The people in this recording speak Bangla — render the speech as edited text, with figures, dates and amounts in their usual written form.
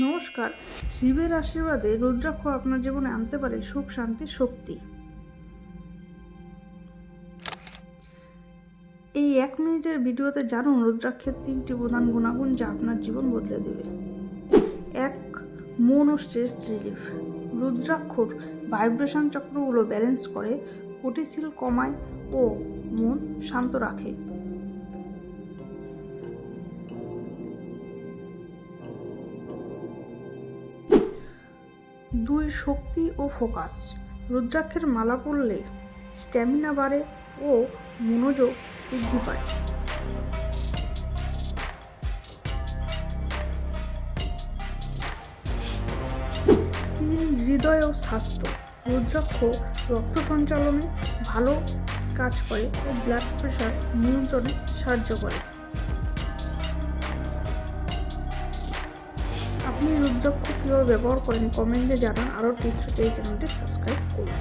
নমস্কার। শিবের আশীর্বাদে রুদ্রাক্ষ আপনার জীবনে আনতে পারে সুখ, শান্তি, শক্তি। এই 1 মিনিটের ভিডিওতে জানুন রুদ্রাক্ষের 3টি প্রধান গুণাগুণ যা আপনার জীবন বদলে দেবে। 1. মন ও স্ট্রেস রিলিফ। রুদ্রাক্ষর ভাইব্রেশন চক্রগুলো ব্যালেন্স করে, কোর্টিসল কমায় ও মন শান্ত রাখে। 2. শক্তি ও ফোকাস। রুদ্রাক্ষের মালা পরলে স্ট্যামিনা বাড়ে ও মনোযোগ বৃদ্ধি পায়। 3. হৃদয় ও স্বাস্থ্য। রুদ্রাক্ষ রক্ত সঞ্চালনে ভালো কাজ করে ও ব্লাড প্রেশার নিয়ন্ত্রণে সাহায্য করে। আপনি রুদ্রাক্ষ কীভাবে ব্যবহার করেন কমেন্টে জানান। আরও টিপস পেতে এই চ্যানেলটি সাবস্ক্রাইব করুন।